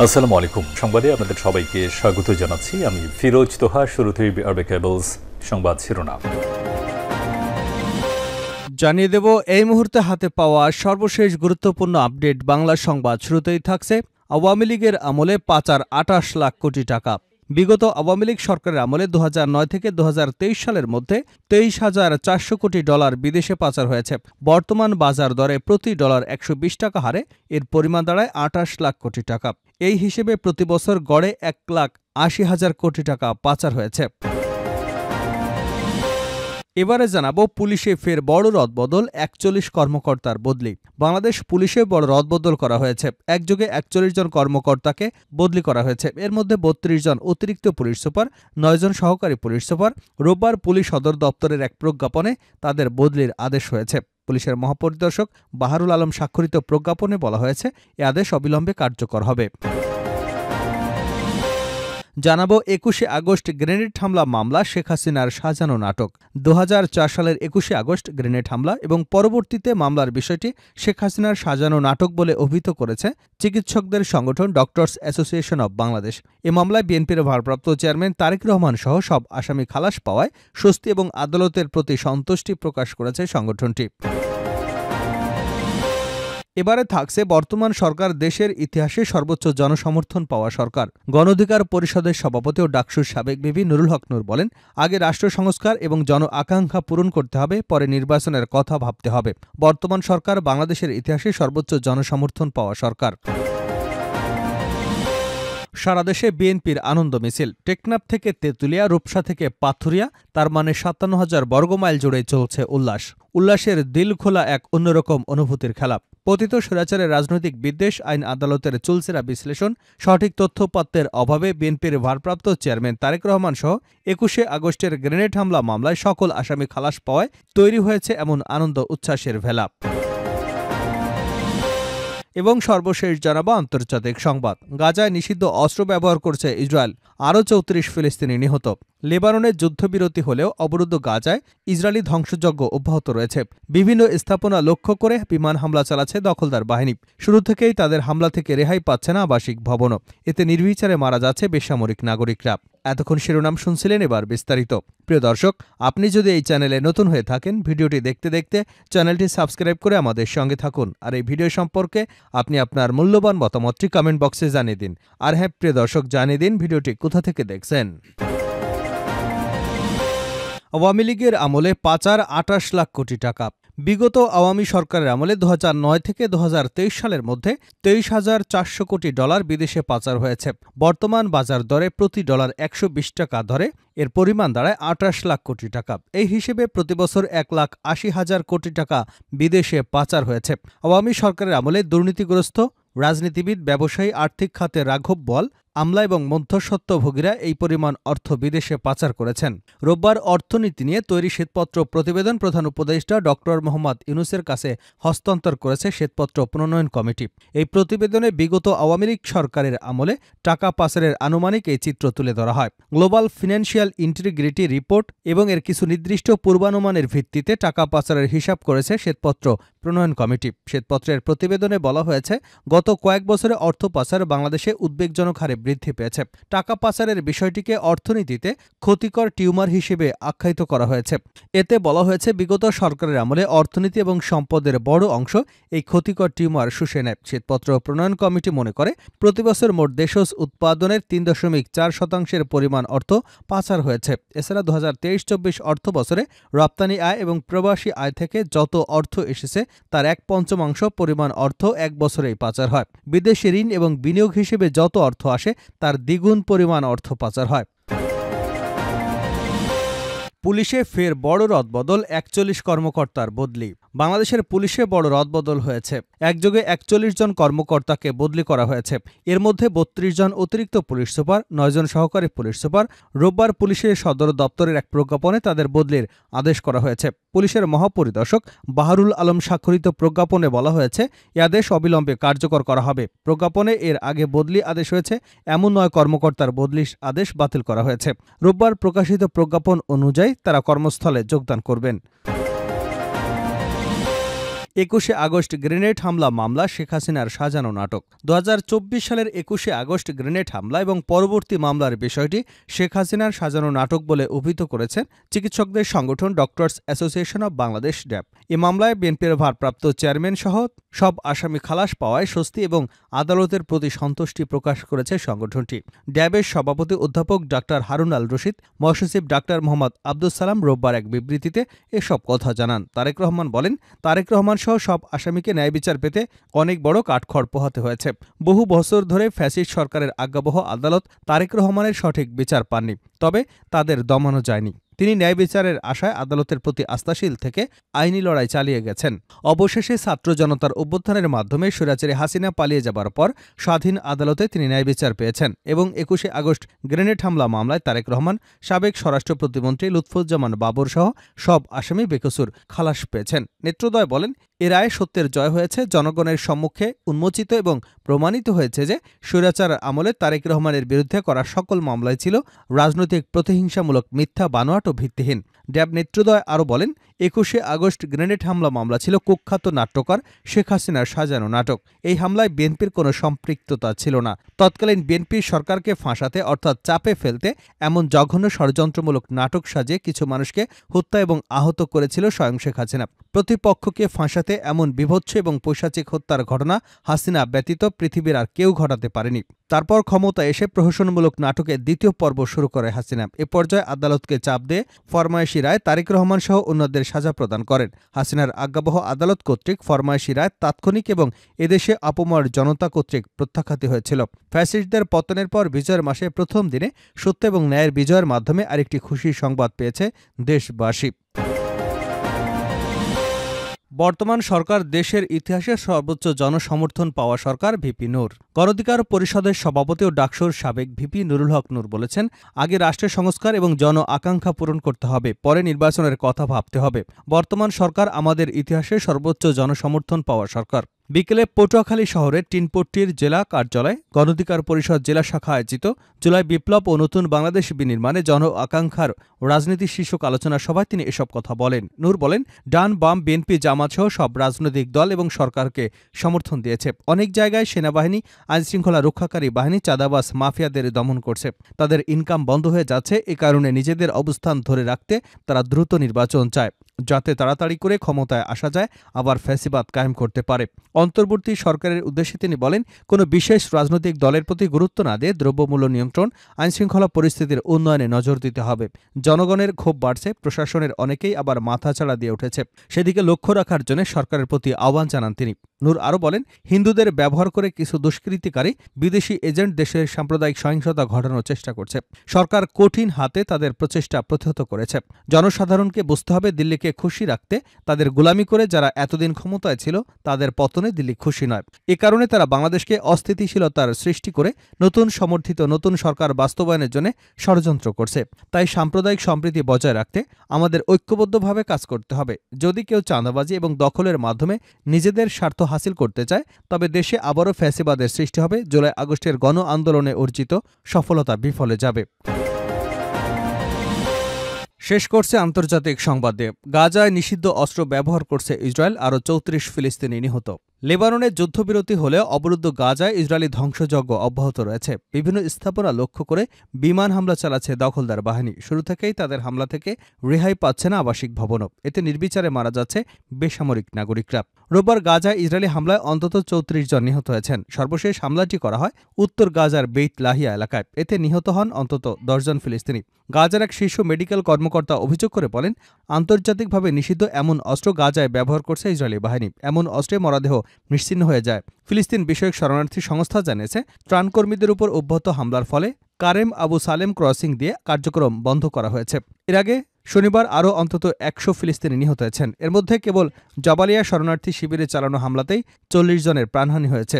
আসসালামু আলাইকুম। সংবাদে আপনাদের সবাইকে স্বাগত জানাচ্ছি। আমি ফিরোজ তোহা। শুরুতেই আরবে কেবলস সংবাদ শিরোনাম জানিয়ে দেব এই মুহূর্তে হাতে পাওয়া সর্বশেষ গুরুত্বপূর্ণ আপডেট বাংলা সংবাদ। শুরুতেই থাকছে আওয়ামী লীগের আমলে পাচার ২৮ লাখ কোটি টাকা। বিগত আওয়ামী লীগ সরকারের আমলে ২০০৯ থেকে ২০২৩ সালের মধ্যে ২৩,৪০০ কোটি ডলার বিদেশে পাচার হয়েছে। বর্তমান বাজার দরে প্রতি ডলার ১২০ টাকা হারে এর পরিমাণ দাঁড়ায় ২৮ লাখ কোটি টাকা। এই হিসেবে প্রতি বছর গড়ে ১,৮০,০০০ কোটি টাকা পাচার হয়েছে। এবারে জানাবো পুলিশে ফের বড় রদবদল, ৪১ কর্মকর্তার বদলি। বাংলাদেশ পুলিশে বড় রদবদল করা হয়েছে। একযোগে ৪১ জন কর্মকর্তাকে বদলি করা হয়েছে। এর মধ্যে ৩২ জন অতিরিক্ত পুলিশ সুপার, ৯ জন সহকারী পুলিশ সুপার। রোববার পুলিশ সদর দপ্তরের এক প্রজ্ঞাপনে তাদের বদলির আদেশ হয়েছে। পুলিশের মহাপরিদর্শক বাহারুল আলম স্বাক্ষরিত প্রজ্ঞাপনে বলা হয়েছে এ আদেশ অবিলম্বে কার্যকর হবে। জানাবো ২১শে আগস্ট গ্রেনেড হামলা মামলা শেখ হাসিনার সাজানো নাটক। ২০০৪ সালের ২১শে আগস্ট গ্রেনেড হামলা এবং পরবর্তীতে মামলার বিষয়টি শেখ হাসিনার সাজানো নাটক বলে অভিহিত করেছে চিকিৎসকদের সংগঠন ডক্টরস অ্যাসোসিয়েশন অব বাংলাদেশ। এ মামলায় বিএনপির ভারপ্রাপ্ত চেয়ারম্যান তারেক রহমান সহ সব আসামি খালাস পাওয়ায় স্বস্তি এবং আদালতের প্রতি সন্তুষ্টি প্রকাশ করেছে সংগঠনটি। এবারে থাকছে বর্তমান সরকার দেশের ইতিহাসে সর্বোচ্চ জনসমর্থন পাওয়া সরকার। গণ অধিকার পরিষদের সভাপতি ও ডাকসুর সাবেক ভিপি নুরুল হক নূর বলেন, আগে রাষ্ট্র সংস্কার এবং জন আকাঙ্ক্ষা পূরণ করতে হবে, পরে নির্বাচনের কথা ভাবতে হবে। বর্তমান সরকার বাংলাদেশের ইতিহাসে সর্বোচ্চ জনসমর্থন পাওয়া সরকার। সারা দেশে বিএনপির আনন্দ মিছিল। টেকনাফ থেকে তেঁতুলিয়া, রূপসা থেকে পাথুরিয়া, তার মানে ৫৭,০০০ বর্গমাইল জুড়ে চলছে উল্লাস। উল্লাসের দিল খোলা এক অন্যরকম অনুভূতির খেলা। পতিত স্বৈরাচারের রাজনৈতিক বিদ্বেষ, আইন আদালতের চুলচেরা বিশ্লেষণ, সঠিক তথ্যপাত্রের অভাবে বিএনপির ভারপ্রাপ্ত চেয়ারম্যান তারেক রহমান সহ ২১শে আগস্টের গ্রেনেড হামলা মামলায় সকল আসামি খালাস পাওয়ায় তৈরি হয়েছে এমন আনন্দ উচ্ছ্বাসের ভেলা। এবং সর্বশেষ জানাবো আন্তর্জাতিক সংবাদ। গাজায় নিষিদ্ধ অস্ত্র ব্যবহার করছে ইসরায়েল, আরও ৩৪ ফিলিস্তিনি নিহত। লেবাননের যুদ্ধবিরতি হলেও অবরুদ্ধ গাজায় ইসরায়েলি ধ্বংসযজ্ঞ অব্যাহত রয়েছে। বিভিন্ন স্থাপনা লক্ষ্য করে বিমান হামলা চালাচ্ছে দখলদার বাহিনী। শুরু থেকেই তাদের হামলা থেকে রেহাই পাচ্ছে না আবাসিক ভবনও। এতে নির্বিচারে মারা যাচ্ছে বেসামরিক নাগরিকরা। এতক্ষণ শিরোনাম শুনছিলেন, এবার বিস্তারিত। প্রিয় দর্শক, আপনি যদি এই চ্যানেলে নতুন হয়ে থাকেন, ভিডিওটি দেখতে দেখতে চ্যানেলটি সাবস্ক্রাইব করে আমাদের সঙ্গে থাকুন। আর এই ভিডিও সম্পর্কে আপনি আপনার মূল্যবান মতামতটি কমেন্ট বক্সে জানিয়ে দিন। আর হ্যাঁ প্রিয় দর্শক, জানিয়ে দিন ভিডিওটি কোথা থেকে দেখছেন। আওয়ামী লীগের আমলে পাচার ২৮ লাখ কোটি টাকা। বিগত আওয়ামী সরকারের আমলে ২০০৯ থেকে ২০২৩ সালের মধ্যে ২৩,৪০০ কোটি ডলার বিদেশে পাচার হয়েছে। বর্তমান বাজার দরে প্রতি ডলার ১২০ টাকা ধরে এর পরিমাণ দাঁড়ায় ২৮ লাখ কোটি টাকা। এই হিসেবে প্রতিবছর ১,৮০,০০০ কোটি টাকা বিদেশে পাচার হয়েছে। আওয়ামী সরকারের আমলে দুর্নীতিগ্রস্ত রাজনীতিবিদ, ব্যবসায়ী, আর্থিক খাতে রাঘব বোয়াল, আমলা এবং মধ্যস্বত্বভোগীরা এই পরিমাণ অর্থ বিদেশে পাচার করেছেন। রোববার অর্থনীতি নিয়ে তৈরি শ্বেতপত্র প্রতিবেদন প্রধান উপদেষ্টা ড মোহাম্মদ ইউনূসের কাছে হস্তান্তর করেছে শ্বেতপত্র প্রণয়ন কমিটি। এই প্রতিবেদনে বিগত আওয়ামী লীগ সরকারের আমলে টাকা পাচারের আনুমানিক এই চিত্র তুলে ধরা হয়। গ্লোবাল ফিন্যান্সিয়াল ইন্টিগ্রিটি রিপোর্ট এবং এর কিছু নির্দিষ্ট পূর্বানুমানের ভিত্তিতে টাকা পাচারের হিসাব করেছে শ্বেতপত্র প্রণয়ন কমিটি। শ্বেতপত্রের প্রতিবেদনে বলা হয়েছে, গত কয়েক বছরে অর্থ পাচার বাংলাদেশে উদ্বেগজনক হারে বৃদ্ধি পেয়েছে। টাকা পাচারের বিষয়টিকে অর্থনীতিতে ক্ষতিকর টিউমার হিসেবে আখ্যায়িত করা হয়েছে। এতে বলা হয়েছে, বিগত সরকারের আমলে অর্থনীতি এবং সম্পদের বড় অংশ এই ক্ষতিকর টিউমার শুষে নেয়। শ্বেতপত্র প্রণয়ন কমিটি মনে করে, প্রতিবছর মোট দেশজ উৎপাদনের ৩.৪% পরিমাণ অর্থ পাচার হয়েছে। এছাড়া ২০২৩-২৪ অর্থ বছরে রপ্তানি আয় এবং প্রবাসী আয় থেকে যত অর্থ এসেছে তার ১/৫ পরিমাণ অর্থ এক বছরেই পাচার হয়। বিদেশি ঋণ এবং বিনিয়োগ হিসেবে যত অর্থ আসে তার দ্বিগুণ পরিমাণ অর্থ পাচার হয়। পুলিশে ফের বড় রদবদল, ৪১ কর্মকর্তার বদলি। বাংলাদেশের পুলিশে বড় রদবদল হয়েছে। একযোগে ৪১ জন কর্মকর্তাকে বদলি করা হয়েছে। এর মধ্যে ৩২ জন অতিরিক্ত পুলিশ সুপার, ৯ জন সহকারী পুলিশ সুপার। রোববার পুলিশের সদর দপ্তরের এক প্রজ্ঞাপনে তাদের বদলির আদেশ করা হয়েছে। পুলিশের মহাপরিদর্শক বাহারুল আলম স্বাক্ষরিত প্রজ্ঞাপনে বলা হয়েছে, এ আদেশ অবিলম্বে কার্যকর করা হবে। প্রজ্ঞাপনে এর আগে বদলি আদেশ হয়েছে এমন ৯ কর্মকর্তার বদলির আদেশ বাতিল করা হয়েছে। রোববার প্রকাশিত প্রজ্ঞাপন অনুযায়ী তারা কর্মস্থলে যোগদান করবেন। 21শে আগস্ট গ্রেনেড হামলা মামলা শেখ হাসিনার সাজানো নাটক। 2024 সালের 21শে আগস্ট গ্রেনেড হামলা এবং পরবর্তী মামলার বিষয়টি শেখ হাসিনার সাজানো নাটক বলে অভিহিত করেছেন চিকিৎসকদের সংগঠন ডক্টরস অ্যাসোসিয়েশন অব বাংলাদেশ ড্যাব। এ মামলায় বিএনপির ভারপ্রাপ্ত চেয়ারম্যান সহ সব আসামি খালাস পাওয়ায় স্বস্তি এবং আদালতের প্রতি সন্তুষ্টি প্রকাশ করেছে সংগঠনটি। ড্যাবের সভাপতি অধ্যাপক ডাক্তার হারুন আল রশিদ, মহাসচিব ডাক্তার মোহাম্মদ আব্দুস সালাম রোববার এক বিবৃতিতে এসব কথা জানান। তারেক রহমান বলেন, তারেক রহমান সহ সব আসামিকে ন্যায় বিচার পেতে অনেক বড় কাঠখড় পোহাতে হয়েছে। বহু বছর ধরে ফ্যাসিস্ট সরকারের আজ্ঞাবহ আদালত তারেক রহমানের সঠিক বিচার পাননি, তবে তাদের দমানো যায়নি। তিনি ন্যায় বিচারের আশায় আদালতের প্রতি আস্থাশীল থেকে আইনি লড়াই চালিয়ে গেছেন। অবশেষে ছাত্র জনতার অভ্যুত্থানের মাধ্যমে স্বৈরাচারী হাসিনা পালিয়ে যাবার পর স্বাধীন আদালতে তিনি ন্যায় বিচার পেয়েছেন এবং 21শে আগস্ট গ্রেনেড হামলা মামলায় তারেক রহমান, সাবেক স্বরাষ্ট্র প্রতিমন্ত্রী লুৎফুজ্জামান বাবর সহ সব আসামি বেকসুর খালাস পেয়েছেন। নেত্রদ্বয় বলেন, এ রায়ে সত্যের জয় হয়েছে। জনগণের সম্মুখে উন্মোচিত এবং প্রমাণিত হয়েছে যে স্বৈরাচার আমলে তারেক রহমানের বিরুদ্ধে করা সকল মামলাই ছিল রাজনৈতিক প্রতিহিংসামূলক, মিথ্যা, বানোয়াট ও ভিত্তিহীন। ড্যাব নেত্রদ্বয় আরও বলেন, 21শে আগস্ট গ্রেনেড হামলা মামলা ছিল কুখ্যাত নাট্যকার শেখ হাসিনার সাজানো নাটক। এই হামলায় বিএনপির কোনো সম্পৃক্ততা ছিল না। তৎকালীন বিএনপি সরকারকে ফাঁসাতে অর্থাৎ চাপে ফেলতে এমন জঘন্য ষড়যন্ত্রমূলক নাটক সাজিয়ে কিছু মানুষকে হত্যা এবং আহত করেছিল স্বয়ং শেখ হাসিনা। প্রতিপক্ষকে ফাঁসাতে এমন বীভৎস এবং পৈশাচিক হত্যার ঘটনা হাসিনা ব্যতীত পৃথিবীর আর কেউ ঘটাতে পারেনি। তারপর ক্ষমতা এসে প্রহসনমূলক নাটকের দ্বিতীয় পর্ব শুরু করে হাসিনা। এ পর্যায়ে আদালতকে চাপ দিয়ে ফরমায়েশি রায় তারেক রহমান সহ অন্যদের সাজা প্রদান করেন। হাসিনার আজ্ঞাবহ আদালত কর্তৃক ফরমায়েশি রায় তাৎক্ষণিক এবং এদেশে আপমর জনতা কর্তৃক প্রত্যাখ্যাত হয়েছিল। ফ্যাসিস্টদের পতনের পর বিজয়ের মাসে প্রথম দিনে সত্য এবং ন্যায়ের বিজয়ের মাধ্যমে আরেকটি খুশির সংবাদ পেয়েছে দেশবাসী। বর্তমান সরকার দেশের ইতিহাসে সর্বোচ্চ জনসমর্থন পাওয়া সরকার। ভিপি নূর গণঅধিকার পরিষদের সভাপতি ও ডাকসুর সাবেক ভিপি নুরুল হক নূর বলেছেন, আগে রাষ্ট্রের সংস্কার এবং জন আকাঙ্ক্ষা পূরণ করতে হবে, পরে নির্বাচনের কথা ভাবতে হবে। বর্তমান সরকার আমাদের ইতিহাসে সর্বোচ্চ জনসমর্থন পাওয়া সরকার। বিকেলে পটুয়াখালী শহরের টিনপট্টির জেলা কার্যালয়ে গণঅধিকার পরিষদ জেলা শাখা আয়োজিত জুলাই বিপ্লব ও নতুন বাংলাদেশ বিনির্মাণে জন আকাঙ্ক্ষার রাজনীতি শীর্ষক আলোচনা সভায় তিনি এসব কথা বলেন। নূর বলেন, ডান বাম বিএনপি জামাত সহ সব রাজনৈতিক দল এবং সরকারকে সমর্থন দিয়েছে। অনেক জায়গায় সেনাবাহিনী, আইনশৃঙ্খলা রক্ষাকারী বাহিনী চাঁদাবাজ মাফিয়াদের দমন করছে। তাদের ইনকাম বন্ধ হয়ে যাচ্ছে। এ কারণে নিজেদের অবস্থান ধরে রাখতে তারা দ্রুত নির্বাচন চায়, যাতে তাড়াতাড়ি করে ক্ষমতায় আসা যায়, আবার ফ্যাসিবাদ কায়েম করতে পারে। অন্তর্বর্তী সরকারের উদ্দেশ্যে তিনি বলেন, কোনো বিশেষ রাজনৈতিক দলের প্রতি গুরুত্ব না দিয়ে দ্রব্যমূল্য নিয়ন্ত্রণ, আইনশৃঙ্খলা পরিস্থিতির উন্নয়নে নজর দিতে হবে। জনগণের ক্ষোভ বাড়ছে, প্রশাসনের অনেকেই আবার মাথাচাড়া দিয়ে উঠেছে, সেদিকে লক্ষ্য রাখার জন্য সরকারের প্রতি আহ্বান জানান তিনি। নূর আরও বলেন, হিন্দুদের ব্যবহার করে কিছু দুষ্কৃতিকারী বিদেশি এজেন্ট দেশের সাম্প্রদায়িক সহিংসতা ঘটানোর চেষ্টা করছে। সরকার কঠিন হাতে তাদের প্রচেষ্টা প্রতিহত করেছে। জনসাধারণকে বুঝতে হবে, দিল্লিকে খুশি রাখতে তাদের গোলামি করে যারা এতদিন ক্ষমতায় ছিল তাদের পতনে দিল্লি খুশি নয়। এ কারণে তারা বাংলাদেশকে অস্থিতিশীলতার সৃষ্টি করে নতুন সমর্থিত নতুন সরকার বাস্তবায়নের জন্য ষড়যন্ত্র করছে। তাই সাম্প্রদায়িক সম্প্রীতি বজায় রাখতে আমাদের ঐক্যবদ্ধভাবে কাজ করতে হবে। যদি কেউ চাঁদাবাজি এবং দখলের মাধ্যমে নিজেদের স্বার্থ হাসিল করতে চায়, তবে দেশে আবারও ফ্যাসিবাদের সৃষ্টি হবে। জুলাই আগস্টের গণ আন্দোলনে অর্জিত সফলতা বিফলে যাবে। শেষ করছে আন্তর্জাতিক সংবাদ দিয়ে। গাজায় নিষিদ্ধ অস্ত্র ব্যবহার করছে ইসরায়েল, আরও 34 ফিলিস্তিনি নিহত। লেবাননের যুদ্ধবিরতি হলেও অবরুদ্ধ গাজায় ইসরায়েলি ধ্বংসযজ্ঞ অব্যাহত রয়েছে। বিভিন্ন স্থাপনা লক্ষ্য করে বিমান হামলা চালাচ্ছে দখলদার বাহিনী। শুরু থেকেই তাদের হামলা থেকে রেহাই পাচ্ছে না আবাসিক ভবনও। এতে নির্বিচারে মারা যাচ্ছে বেসামরিক নাগরিকরা। রোববার গাজায় ইসরায়েলি হামলায় অন্তত 34 জন নিহত হয়েছেন। সর্বশেষ হামলাটি করা হয় উত্তর গাজার বেইত লাহিয়া এলাকায়। এতে নিহত হন অন্তত 10 জন ফিলিস্তিনি। গাজার এক শীর্ষ মেডিকেল কর্মকর্তা অভিযোগ করে বলেন, আন্তর্জাতিকভাবে নিষিদ্ধ এমন অস্ত্র গাজায় ব্যবহার করছে ইসরায়েলি বাহিনী। এমন অস্ত্রে মরদেহ নিশ্চিহ্ন হয়ে যায়। ফিলিস্তিন বিষয়ক শরণার্থী সংস্থা জানিয়েছে, ত্রাণকর্মীদের উপর অব্যাহত হামলার ফলে কারেম আবু সালেম ক্রসিং দিয়ে কার্যক্রম বন্ধ করা হয়েছে। এর আগে শনিবার আরও অন্তত 100 ফিলিস্তিনি নিহত হয়েছেন। এর মধ্যে কেবল জাবালিয়া শরণার্থী শিবিরে চালানো হামলাতেই 40 জনের প্রাণহানি হয়েছে।